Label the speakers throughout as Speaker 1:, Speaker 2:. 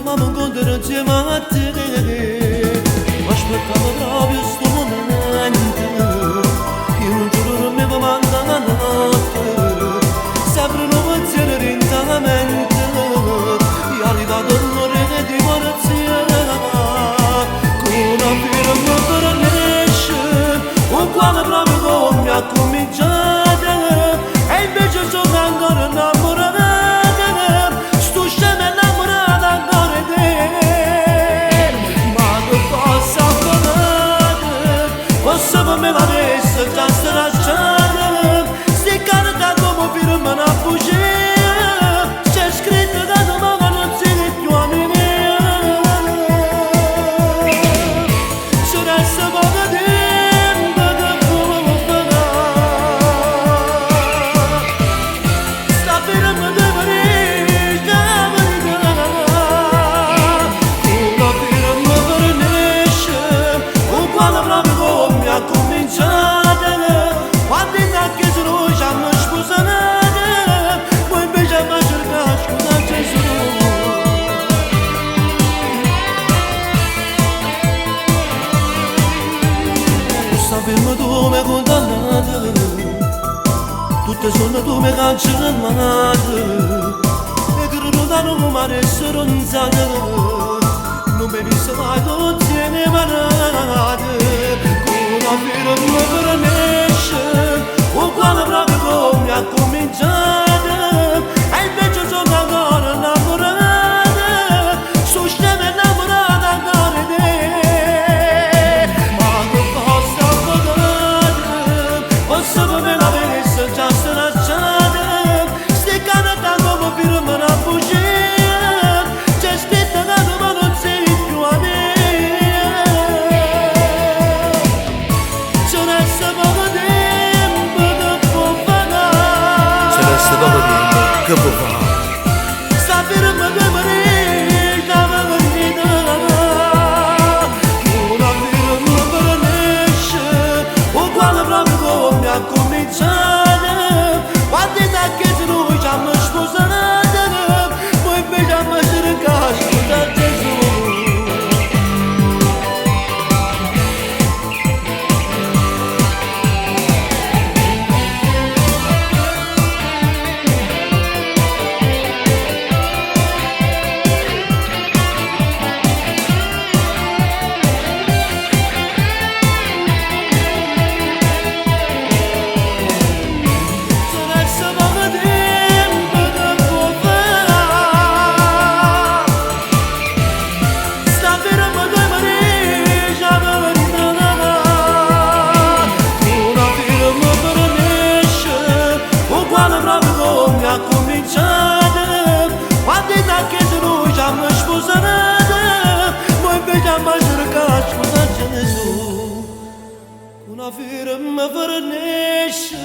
Speaker 1: mamă gondărăție mate Aș plăca mă braviu sto momento E un giorno me va mandanate Sempre nuova azione rintanamente E arrivato l'ore di divorzia Con una firma per l'esce Un quale proprio come mi ha cominciato E invece sono ancora innamorata Sto scemo innamorata ancora di te Ma che posso fare Posso per me la testa già stracciata Si carta come firma una bugia C'è scritto da domani non si vede più a me Se resta poco tempo che come farà Sta firma di Parigi Una firma per l'esce Uguale proprio come mi ha cominciato Quando in chiesa noi ci hanno sposato Poi invece a cercare scusa Gesù Questa firma tu mi hai condannato Tutte sono tu mi hai cancellato E credo da non mi essere ronzata Non mi visse mai tutti ne manate Con una firma per l'esce Uguale proprio come mi ha cominciato E invece sono ancora innamorata Sono scema innamorata ancora di te Ma che posso fare Posso per me la venisse già stracciata Sti canta come firma una bugia C'è scritto da domani non sei più a me Ce resta poco tempo che può fare
Speaker 2: Ce resta poco tempo che può fare
Speaker 1: Sta firma di Parigi la verità Una firma per l'esce Uguale proprio come mi ha cominciato Quando in chiesa noi ci hanno sposato Poi invece a cercare scusa Gesù Se resta poco tempo che può fare Sta firma di Parigi la verità Una firma per l'esce Uguale proprio come mi ha cominciato Quando in chiesa noi ci hanno sposato Poi invece a cercare scusa Gesù Una firma per l'esce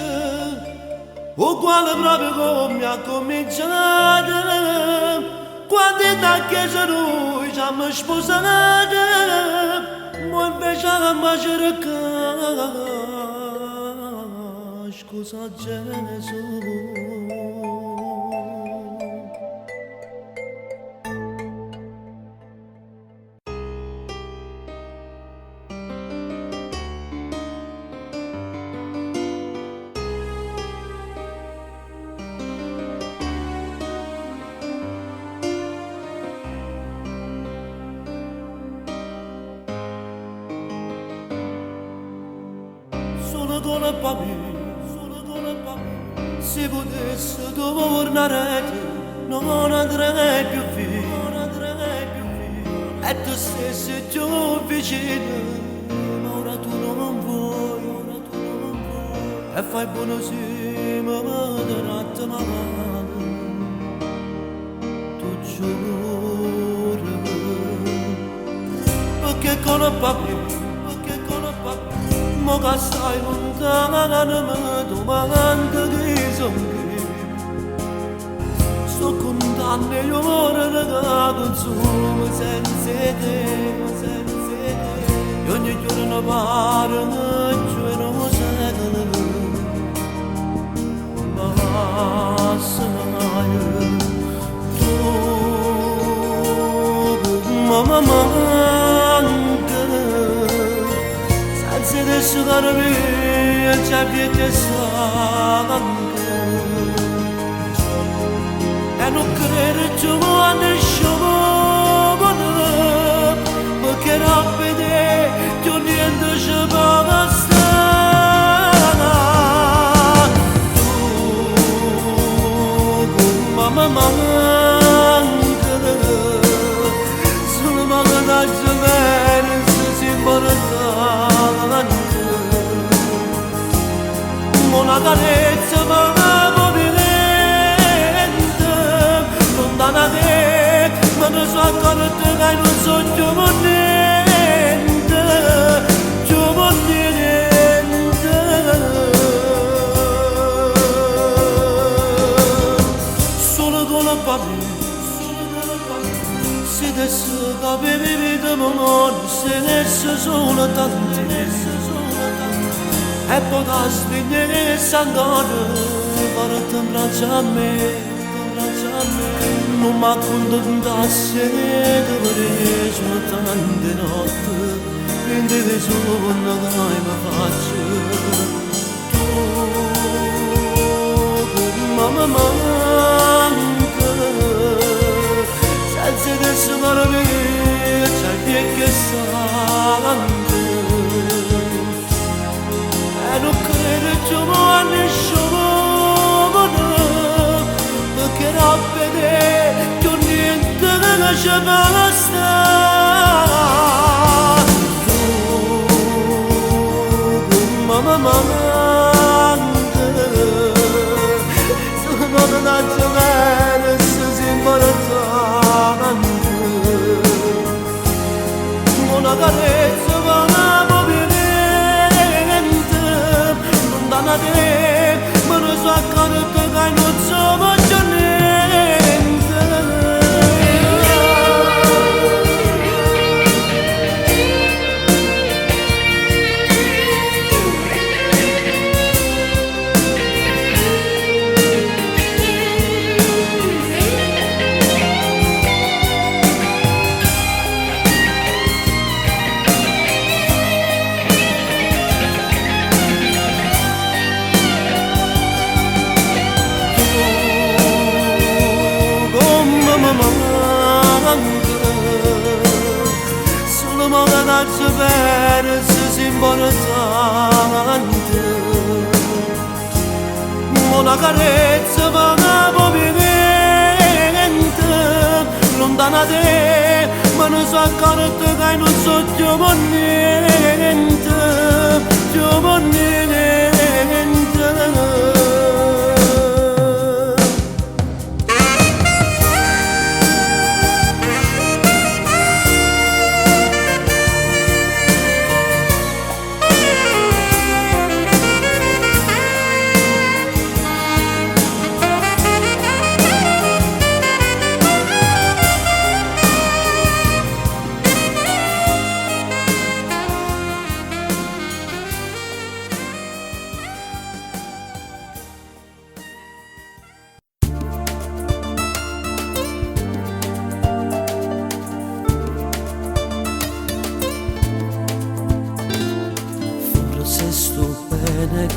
Speaker 1: Uguale proprio come mi ha cominciato Quando in chiesa noi ci hanno sposato Poi invece a cercare scusa Gesù Solo con il papà Se potesse tornare non andrei più via E tu stessi più vicino Ma ora tu non vuoi E fai buono sì ma mi tratti male Tu giuri Perché con il papà Mo che stai lontana non mi domanda chi sono chi Sto contando le ore che consumo senza te E ogni giorno pare che non sei Ma sai tu sulla mia c'è che stanca e non credere più a nessuno perché non vede più niente ci può bastare tu mamma manca solo manca bene se si importa una carezza ma movimento lontana te ma non so accorto che non so più niente solo con la paura se adesso capivi vita ma se adesso sono tanti e poi da svegliare s'andare per te abbraccia a me non mi accontentasse di vedere sono tante notti in deve sonno che mi faccio tu mamma manca senza adesso per me c'è che sangue e non credo più a nessuno perché non vede più niente che ci basta tu mamma manca sono da giovane se si imbarazzante una carezza ma lontana te, ma non so accorto che non so più niente. Solo magari bene se si importante una carezza ma movimento lontana te ma non so accorto che non so più niente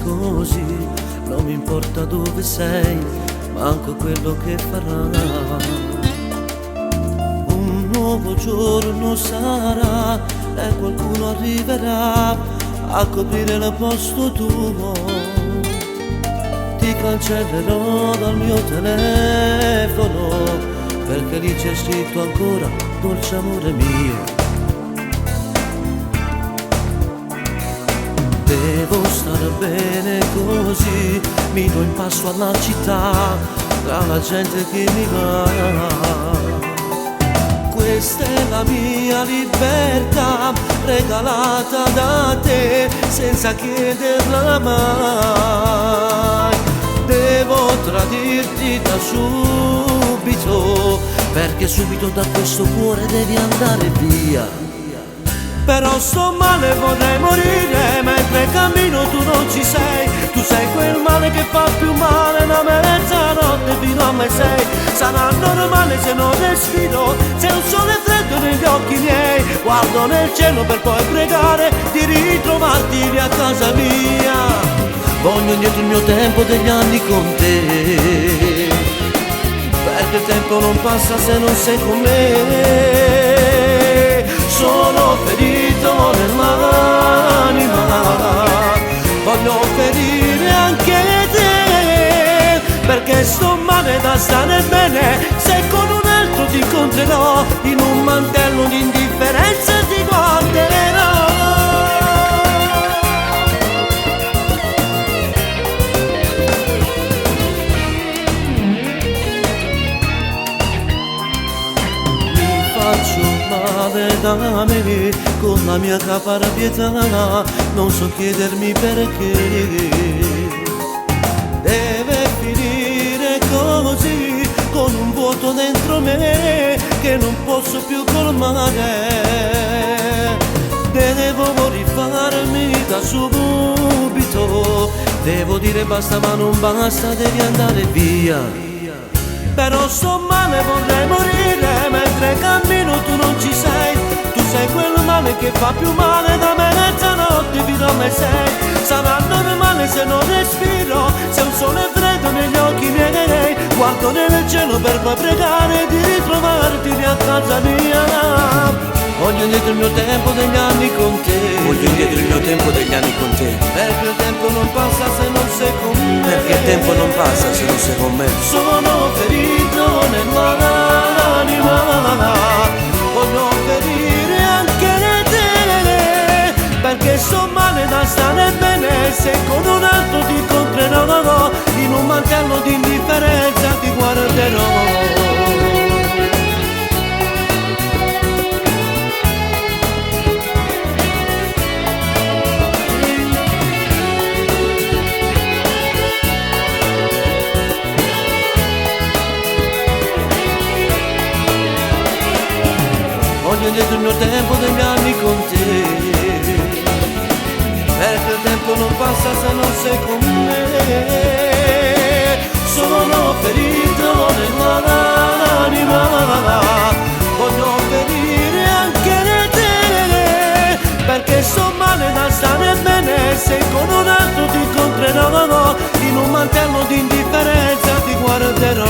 Speaker 1: così, non mi importa dove sei, manco quello che farai. Un nuovo giorno sarà e qualcuno arriverà a coprire il posto tuo. Ti cancellerò dal mio telefono perché lì c'è scritto ancora dolce amore mio. Devo stare bene così, mi do in passo alla città, tra la gente che mi va. Questa è la mia libertà, regalata da te, senza chiederla mai. Devo tradirti da subito, perché subito da questo cuore devi andare via. Però sto male, vorrei morire, mentre cammino tu non ci sei. Tu sei quel male che fa più male, da mezzanotte fino a me sei. Sarà normale se non respiro, c'è un sole freddo negli occhi miei. guardo nel cielo per poi pregare di ritrovarti lì a casa mia. Voglio indietro il mio tempo degli anni con te, perché il tempo non passa se non sei con me. Sono ferito nell'anima, voglio ferire anche te, perché sto male da stare bene. Se con un altro ti incontrerò, in un mantello di indifferenza ti guarderò. Faccio male da me con la mia capara pietà, non so chiedermi perché deve finire così, con un vuoto dentro me che non posso più colmare. Devo rifarmi da subito, devo dire basta ma non basta, devi andare via. Però sto male, vorrei morire, mentre cammino tu non ci sei. Tu sei quel male che fa più male da me, mezzanotte fino a me sei. Sarà normale se non respiro, se un sole freddo negli occhi miei. Guardo nel cielo per poi pregare di ritrovarti lì a casa mia. Voglio indietro il mio tempo degli anni con te,
Speaker 2: Voglio indietro il mio tempo degli anni con te,
Speaker 1: perché il tempo non passa se non sei con me.
Speaker 2: perché il tempo non passa se non sei con me.
Speaker 1: Sono ferito nell'anima, voglio ferire anche te, perché sto male da stare bene. Se con un altro ti incontrerò, in un mantello di indifferenza ti guarderò. Voglio indietro il mio tempo degli anni con te, perché il tempo non passa se non sei con me. Sono ferito nell'anima, voglio ferire anche te, perché sto male da stare bene. Se con un altro ti incontrerò, in un mantello di indifferenza ti guarderò.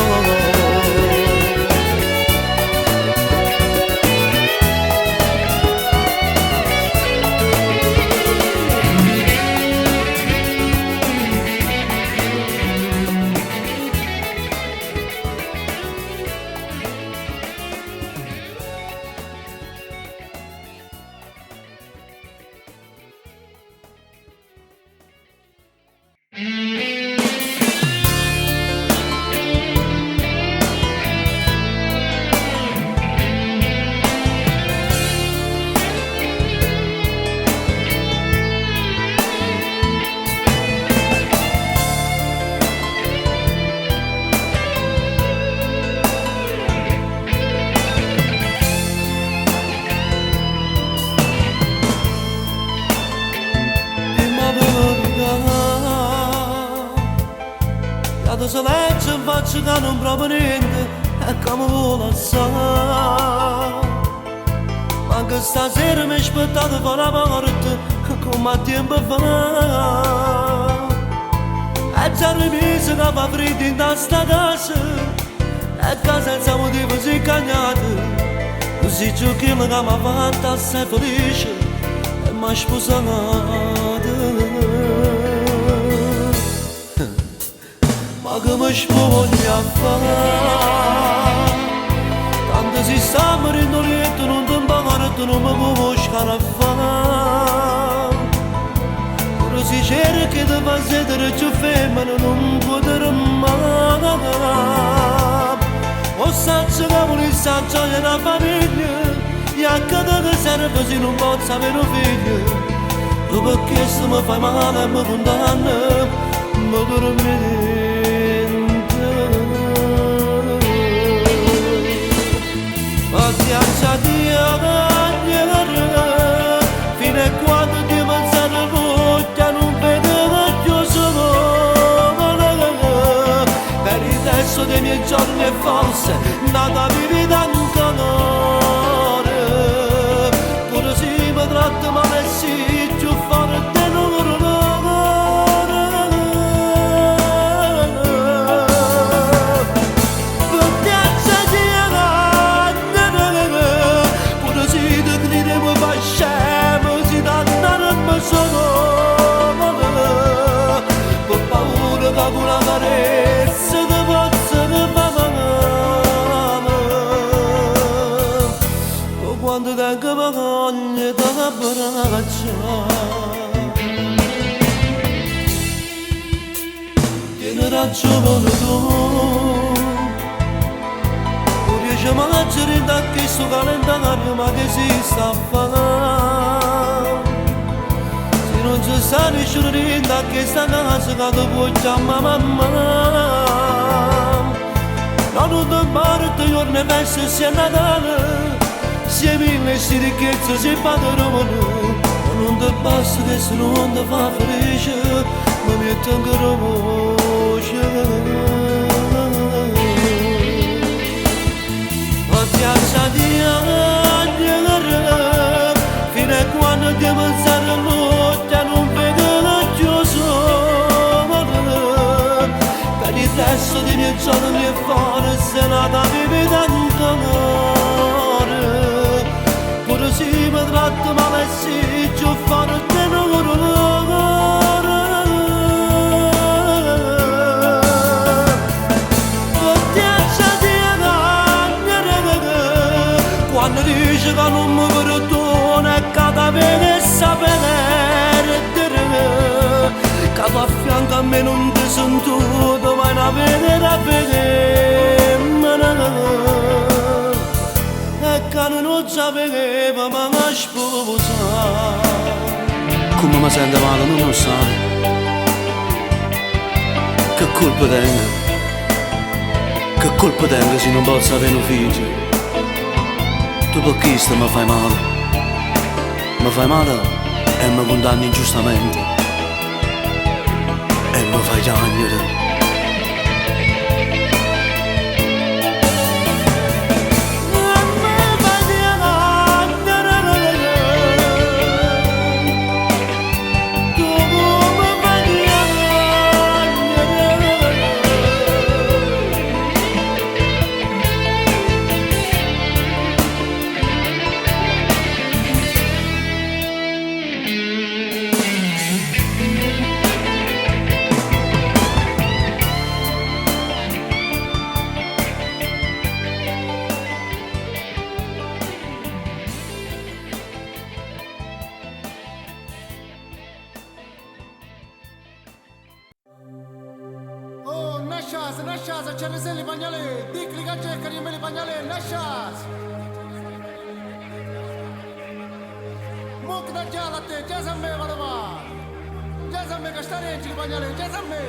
Speaker 1: Se legge faccio che non provo niente, è come vuole assai. Ma anche stasera mi aspettate fuori la porta, come a tempo fa. E già rimise che fa freddo in questa casa, e che senza motivo si è cagnata. Così giochi che mi ha fatto assai felice, e mi ha sposato. Ma che mi spoglia a fare, tanto si sta morendo lieto, non ti impagare, tu non mi puoi scarafare. Ora si cerca di far sedere più femmine, non potrà mai. O saccio che vuole sta gioia una famiglia, e a cada che serve se non posso avere un figlio. Tu perché se mi fai male e mi condanna, mi dormi. Fino a quando ti mangiare voglia non vedo più solo. Per il resto dei miei giorni è false, nata vivi tanto onore. carezza di pozza di mamma, o quando tengo voglia di abbracciare. Tieni ragione tu, non riesci mai a girare da questo calendario, ma che si sta a fare? Se non ci sta nessuno da questa casa che ti può chiamare mamma, non ti parte giorno e verso sia Natale, sia mille si ricchezza, si padrone, non ti basta che se non ti fa felice, ma mi tengo voce. Ma piazza di agnere, fino a quando ti pensare l'occhio non vedo chiuso, per il resto dei miei giorni e fuori se nata vivi d'amore, pure se mi tratto male sì, ci farò te non quando dice che non mi perdona e che ti vede sapere che tu a fianco a me non ti sento mai a vedere e che non sapeva ma mi sposa.
Speaker 2: Come mi sento male non lo sai, che colpa tengo se non posso avere un figlio. Tu per questo mi fai male e mi condanni ingiustamente e mi fai piangere.
Speaker 3: Nashas, Charizeli Bagnale, Dick Ligace, Karimeli Bagnale, Nashas. Mukda Jalate, Jazame Varava, Jazame Castare, Bagnale, Jazame.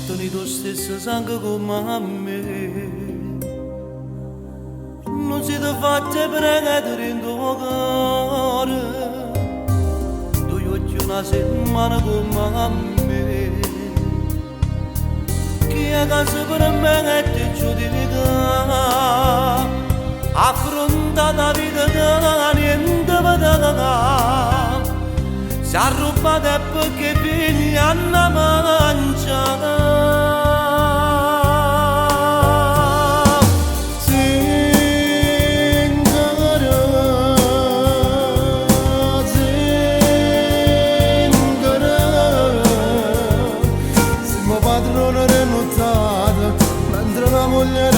Speaker 1: Toni lo stesso sangue come me, non siete fatti pregare in tuo cuore, due occhi una settimana come me, chi è casa per me e ti giudica, affronta la vita che niente vedrà, si è rubata perché figli hanno mangiato.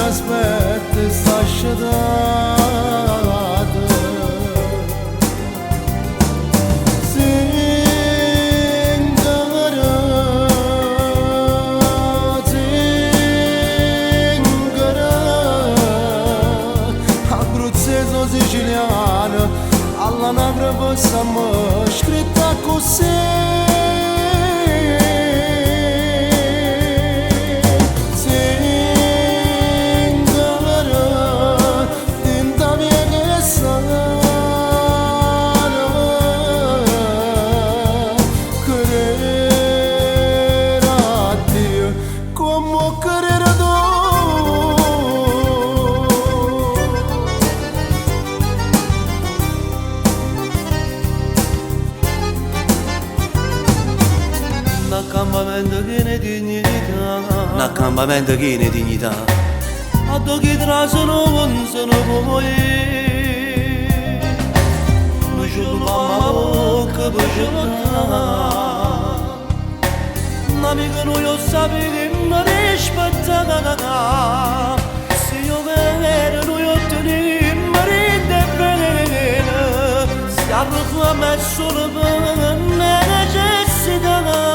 Speaker 3: Aspetta e sta scedato Zingara Abruzzese o siciliano all'anagrafe siamo scritta così.
Speaker 1: Accampamento che ne dignità,
Speaker 2: Un accampamento che ne dignità,
Speaker 1: Addo gidrasano vonzano voi Bujulma boca bujulma Namigano io sabi marish patana Si io vero io teni marinde bene Si arrufla me solo bene necessità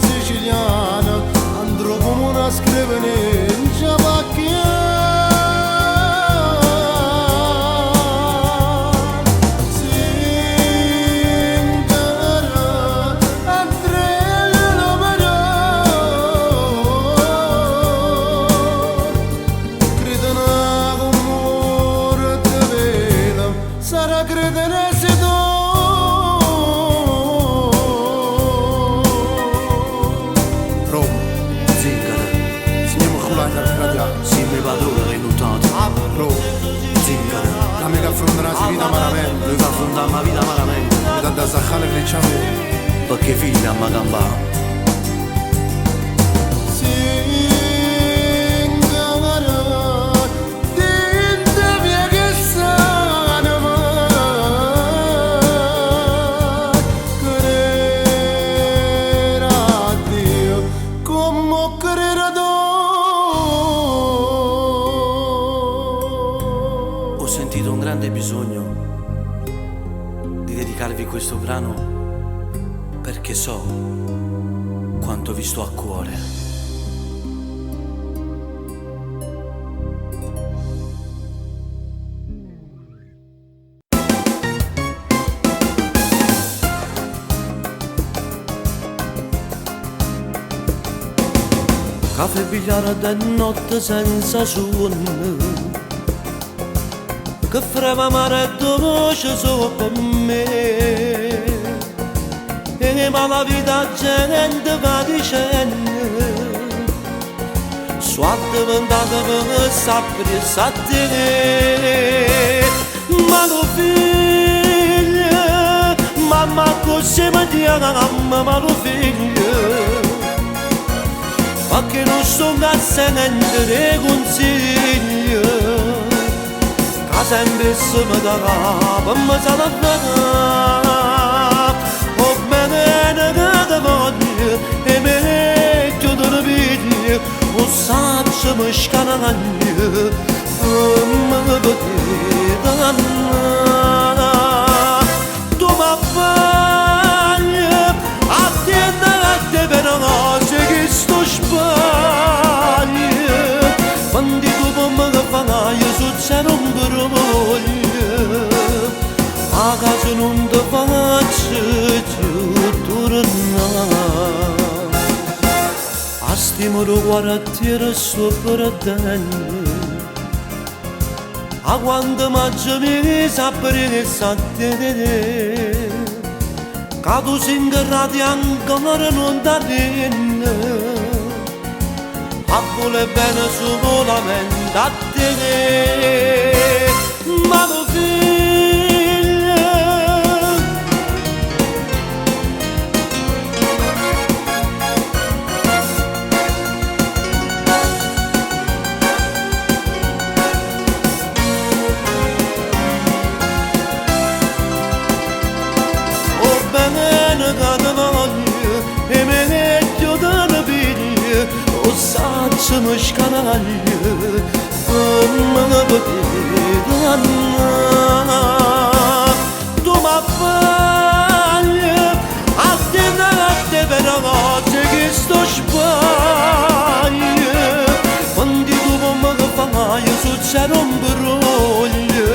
Speaker 3: Siciliana andrò come una scrivania in ciabacchia Zingara Andrea Lomarò Credana come te vedo sarà credere se tu
Speaker 2: La mega affronterà la vita malamente Lui va affrontare la vita malamente Mi dà da saccare che c'è Perché figlia mi gamba Ho sentito un grande bisogno di dedicarvi questo brano perché so quanto vi sto a cuore.
Speaker 1: Caffè bigliare da notte senza suono Che freva mare dolce sopra me E ma la vita gente va dicendo Suate vendata per sapere sa te Ma lo figlio Mamma così mi dica ma lo figlio Perché non sto cazzando dei consigli sempre se mi darà per me sarà bene o bene che ti voglio e meglio te ne piglio o saccio mi scanagno e mi potete tu mi appagli a te per cose che sto sbaglio quando tu mi fai succede un broglio a casa non ti faccio più tornare a stimolo guardare sopra te a quando mangi mi sapere sa te che tu sei ingrati ancora non da te a vuole bene solamente a te ma lo figlio o bene che ti voglio e meglio te ne piglio o saccio mi scanaglio ma potete andare tu mi appagli a te per cose che sto sbaglio quando tu mi fai succede un broglio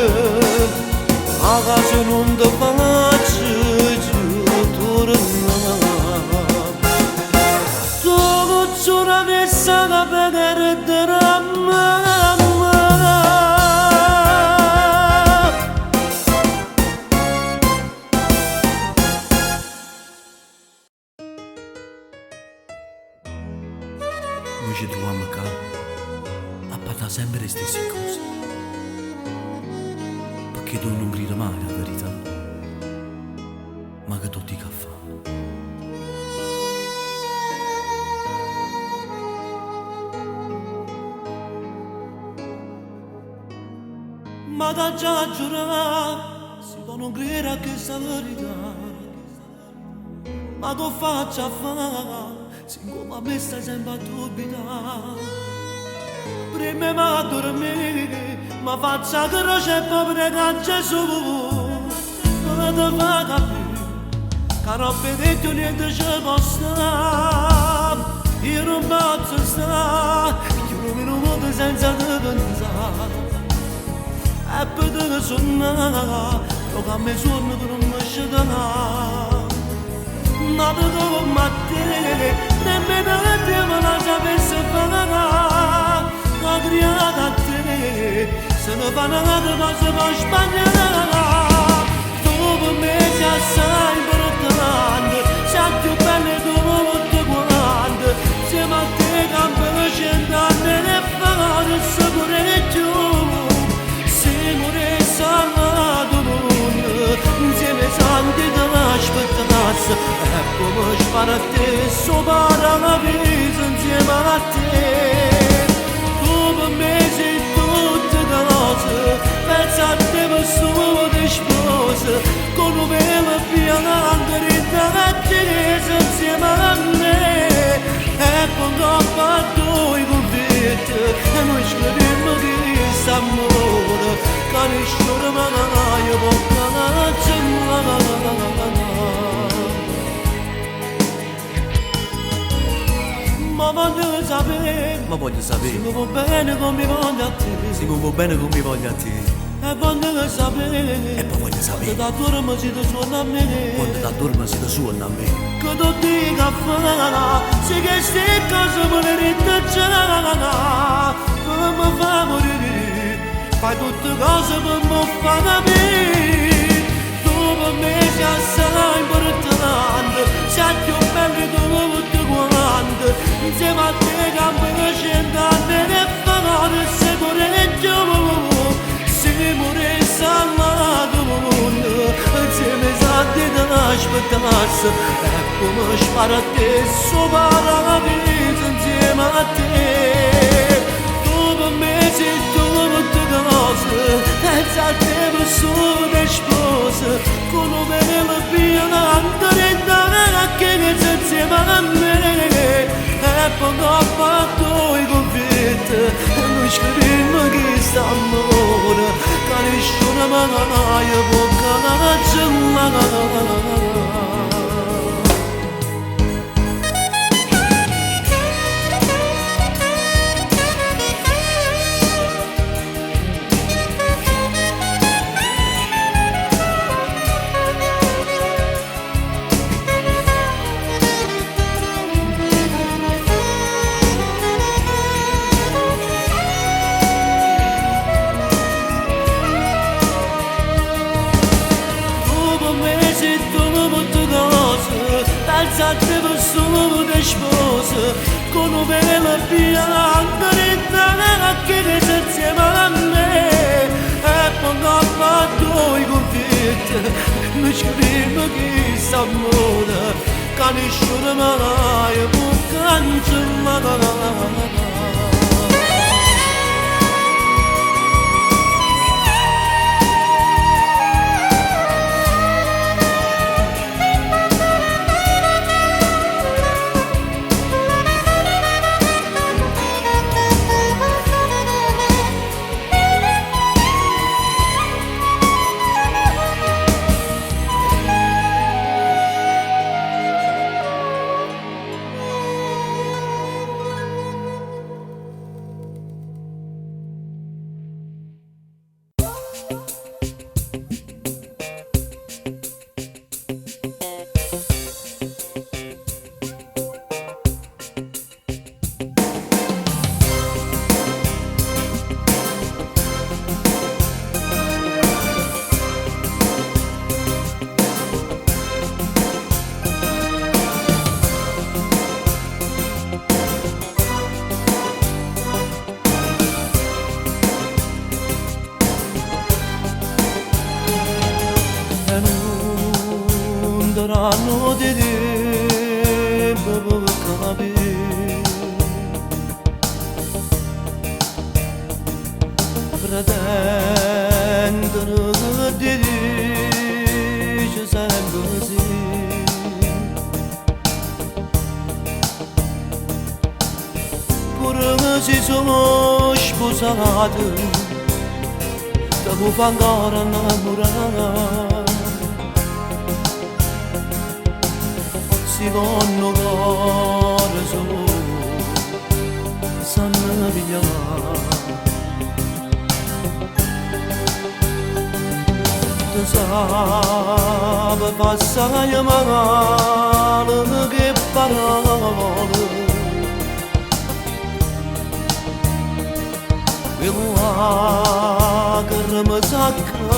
Speaker 1: a casa non ti faccio più tornare
Speaker 2: che tu non grida mai la verità, ma che tu ti fa.
Speaker 1: Ma da già giurare, si può non credere a questa verità, ma tu faccia a fare, si come a me stai sempre a dubitare. Prima ma dormire, ma faccia croce e poi prega a Gesù, non ti fa capire, che non vedete niente ci può stare. Io non posso stare, io non mi muovo senza te pensare. E poi te suonare, però che a me suona per non mi scendere. Ma te come a te, nemmeno a te me la sapessi fare. Ho creato a te, se ne fa nada ma se può sbagliare. Tu per me già sai importante, sei più bella di tutte quante. Insieme a te campo 100 anni e fare sapore più. Salvato mondo, insieme ai santi dell'aspettasse, e come spara a te, sopra la vita insieme a te. Tu per me sei tutte cose, pensa a te per solo di sposa, con un velo bianco rinda a chiesa insieme a me. E quando ho fatto i convitti, e noi scriviamo di quest'amore, canisciore ma io bocca la ma voglio sapere,
Speaker 2: Si
Speaker 1: muovo bene come voglio a te,
Speaker 2: si muove bene come voglio a te.
Speaker 1: e voglio sapere,
Speaker 2: E poi voglio sapere,
Speaker 1: da dormo si ti suona a me,
Speaker 2: quando da dorma si da suona a me.
Speaker 1: che tu dica a fare, se che ste cose me le rintracciare, come fa morire, fai tutte cose per me fare capire. Tu per me sei assai importante, sei più bello di tutte quante. Insieme a te campo 100 anni e fare sapore più. Siamo salvato mondo, insieme ai santi dell'aspettasse, e come spara a te, sopra la vita insieme a te. Tu per me sei tutte cose, senza te per solo sposa, con un velo bianco rinda che insieme a me. E quando ho fatto i convitti, noi scrivimmo che st'amore, canisciore ma io bocca la cella. Pensa a te per solo di sposa, con un velo bianco rinda che resta insieme a me. E quando ho fatto i convitti, noi scrivimmo che st'amore, canisciore ma io può cancellare. brano dedi baba kabi Braden dırı dedi güzel kızı Burası hoş bu zadı da bu fangarana murana Sigono gorzo sanna via Sabe passare male che parole E lacrime saccatte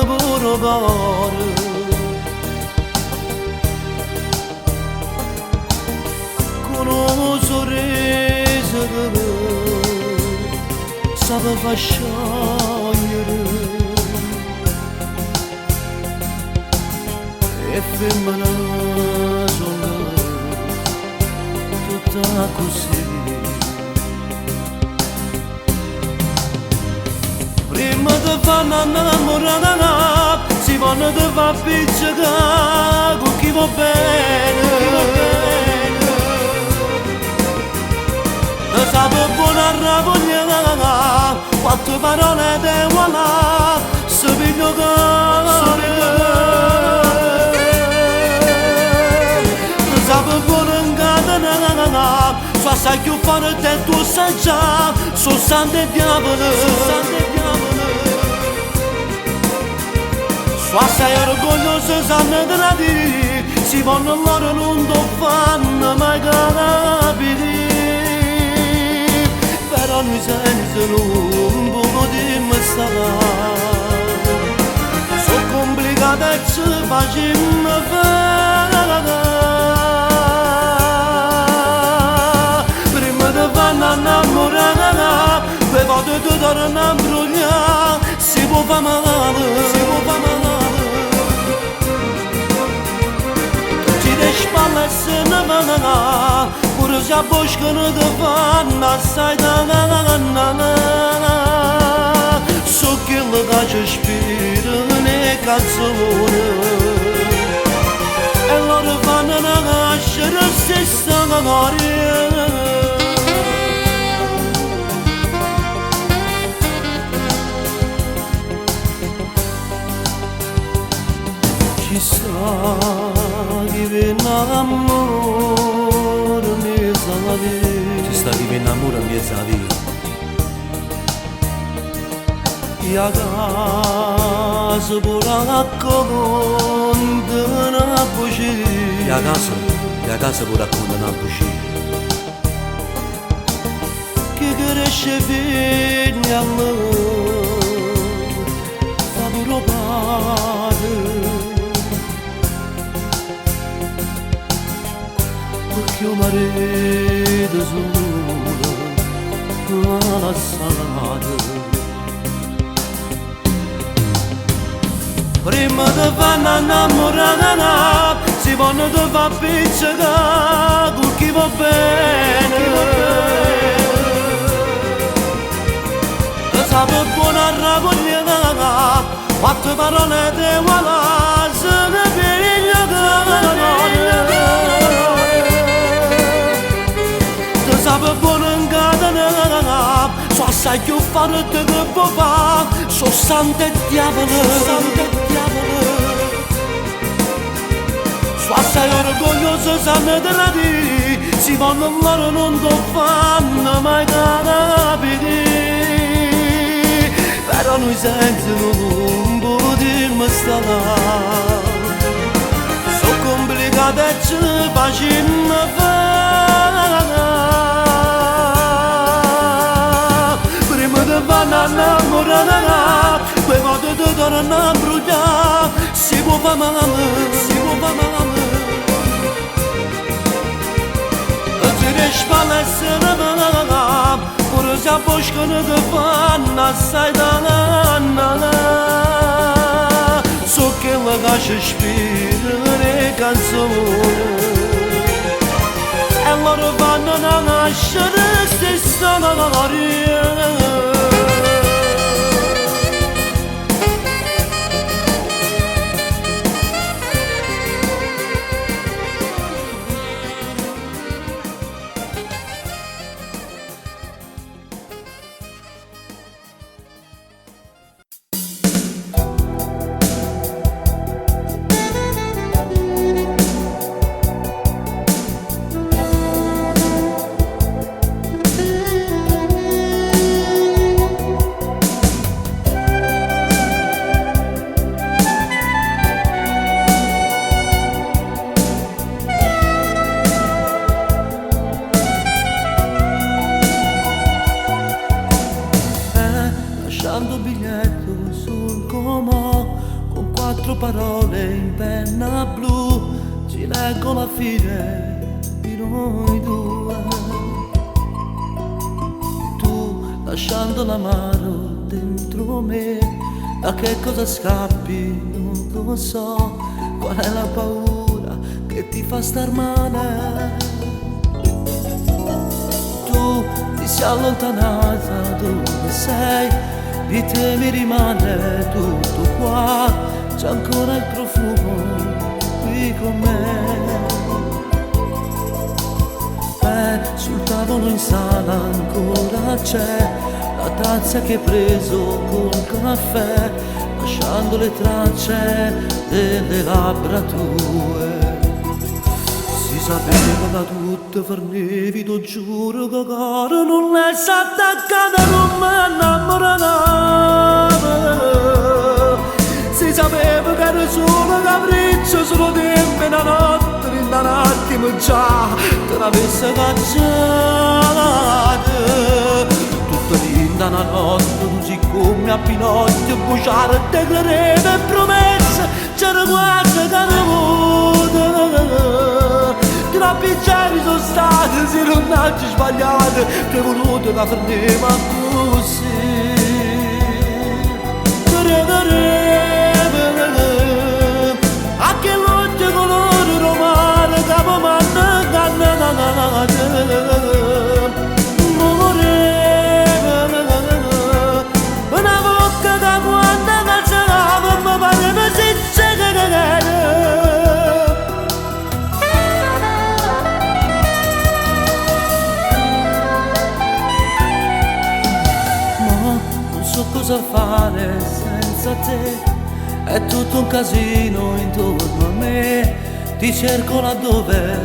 Speaker 1: burgare Con un sorriso sabe fasciare E femmina sola tutta così Prima di farmi innamorare si vanno di far pizzicare con chi va bene E sape buona ravogliare quattro parole de voilà se piglio Sois che fare te tu sai già so sante diavolo Sois sei orgoglioso sanno della di si vanno loro non do fanno mai capire però noi senza un po' di messaggia so complicata e ci facciamo fare innamorata per volte ti torno a imbrogliare si può fare male ci de spalle se ne vanno pure se a bosca ne te fanno assai da so che le caccia spira nei canzoni e loro fanno una caccia la stessa memoria Chissà chi viene amore mezza la vita
Speaker 2: Ci sta chi viene amore mezza la vita
Speaker 1: E a casa pure racconta una bugia
Speaker 2: E a casa pure racconta una bugia
Speaker 1: Che cresce figli a me fa pure padre Perché un marito solo alla salata Prima di farmi innamorare si vanno di far pizzicare con chi va bene E sape buona ravogliare quattro parole di voilà se ne piglia Sape buona incatenare so assai più forte che papà so sante diavolo so assai orgoglioso sanno della di si vanno loro non lo fanno mai capire però noi senza un po' di mestana so complicate e ce ne facciamo fare vanno innamorata poi vado ti torno a bruciare si può fare male e ci de spalle se ne vanno pure se a bosca ne te fanno assai da so che la che ci ispira le canzoni e loro vanno a nascere stessa l'aria. Lasciando un biglietto sul comò con 4 parole in penna blu, ci leggo la fine di noi due. Tu lasciando l'amaro dentro me, da che cosa scappi non lo so, qual è la paura che ti fa star male. Tu ti sei allontanata, dove sei? Di te mi rimane tutto qua, c'è ancora il profumo qui con me. Sul tavolo in sala ancora c'è la tazza che hai preso col caffè, lasciando le tracce delle labbra tue. Si sapeva da tutto farnevido, giuro che caro non l'è s'attaccata, non mi innamorava. Si sapeva che era solo capriccio, solo tempo e una notte, in un attimo già te l'avesse cacciata. Tutta linda una notte, tu siccome a Pinocchio, buciare te credeva e promesse, c'era quasi che era muta. Troppi giorni sono stati, se non hai sbagliato, ti è voluto che fermiamo così. A che l'occhio colore romano, capo manna cannata. Una bocca che quando calzava, mi pareva si cagare. Cosa fare senza te? È tutto un casino intorno a me, ti cerco laddove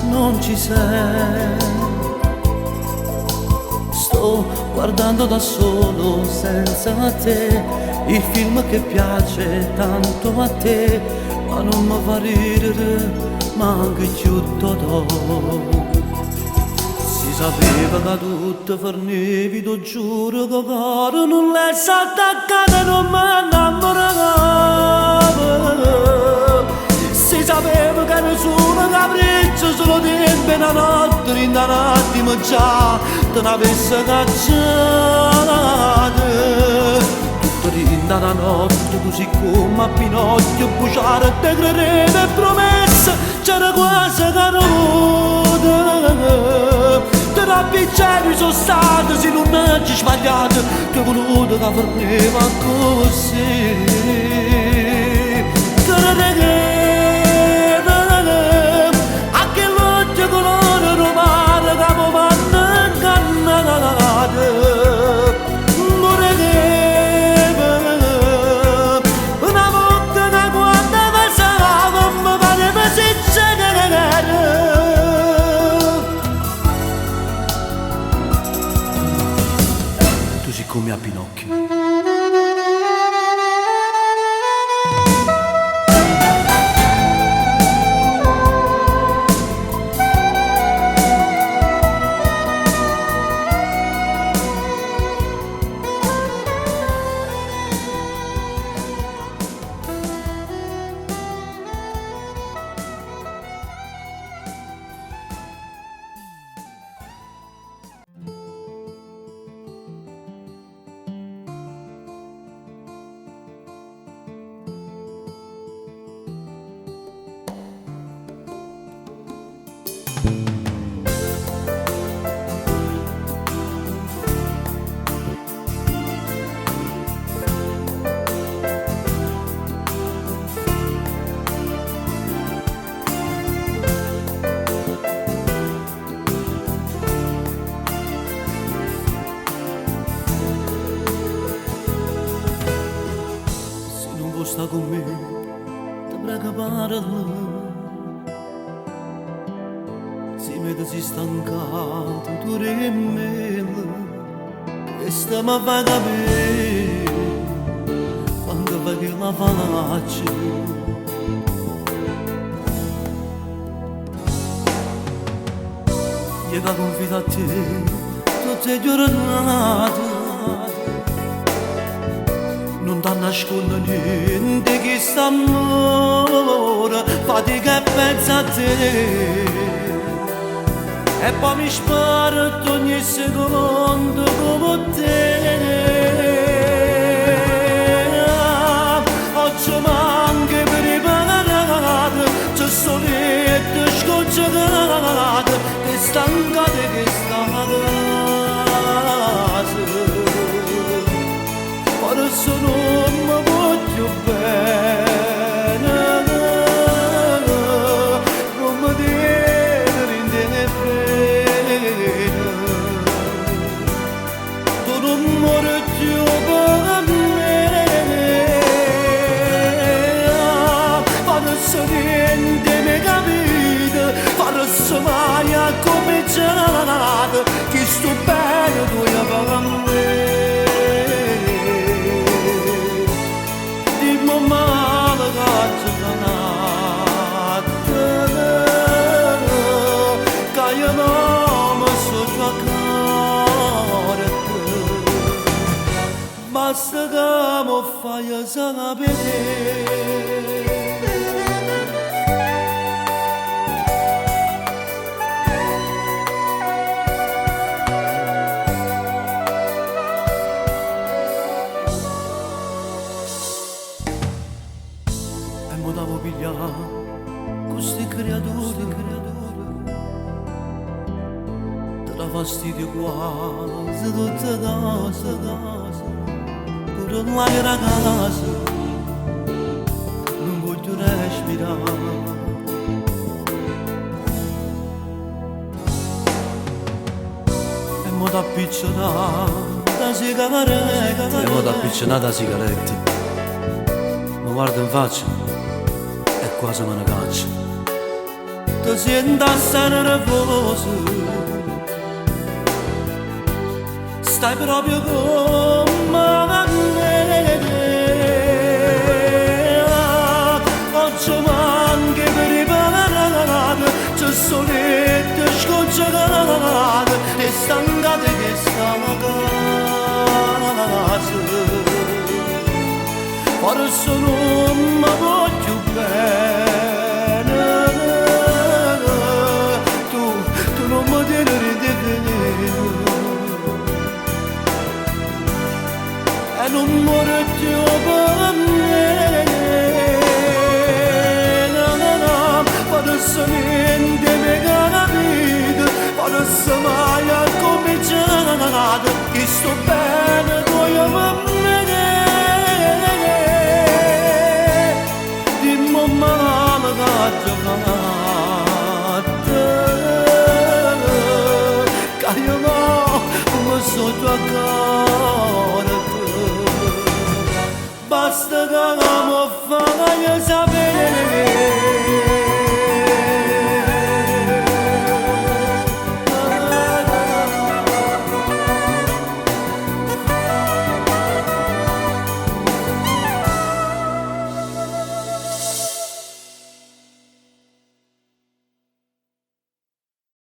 Speaker 1: non ci sei. Sto guardando da solo senza te il film che piace tanto a te, ma non mi fa ridere, ma anche tutto dopo. Si sapeva che tutto farnevido, giuro che caro non l'è s'attaccata e non mi innamorava. Si sapeva che nessuno capriccio, solo tempo e una notte, in un attimo già te n'avesse cacciata. Tutta rinda una notte, così come a Pinocchio, buciare te credeva e promessa, c'era quasi che era muta. Troppi cieli sono stati, se non hai sbagliato, ti ho voluto che fermiamo così. A che l'occhio colore romano, capo vanno incannate. Una volta che quando passava, mi pareva si cagare. Come a Pinocchio. vuoi stare con me, ti prego parlami. Se mi sei stancato, tu rimmello, questa mi fa capire, quando va che la faccio. Io che confido a te, tutte le giornate, non ti nascondo niente che st'amore fatica e pensa a te. E poi mi sparto ogni secondo come te. Oggi manca preparata, c'è soletta scocciata, che stanca di questa casa. Forse non mi voglio bene, come dire in te frega. Tu non muori più per me, forse niente mi capite, forse mai a cominciare, che sto bene tu per me. Male che che io non mi so giocare, basta che mi fai sapere. Mi devo pigliare queste creature, ti dà fastidio quasi tutta casa, pure la casa, non voglio respirare. E mi dà appiccionata sigaretta,
Speaker 2: E mo da appiccionata sigarette, mi guarda in faccia e quasi me ne caccia.
Speaker 1: ti sento assai nervoso, stai proprio con me. Oggi manca preparata, c'è soletta scocciata, e stanca di questa casa. Forse non mi voglio bene, tu non mi tieni di vero, e non muore più per me. Forse niente mi capite, forse mai a cominciare, che sto bene tu io per me. Dimmi male che giocate, che io non mi so giocare.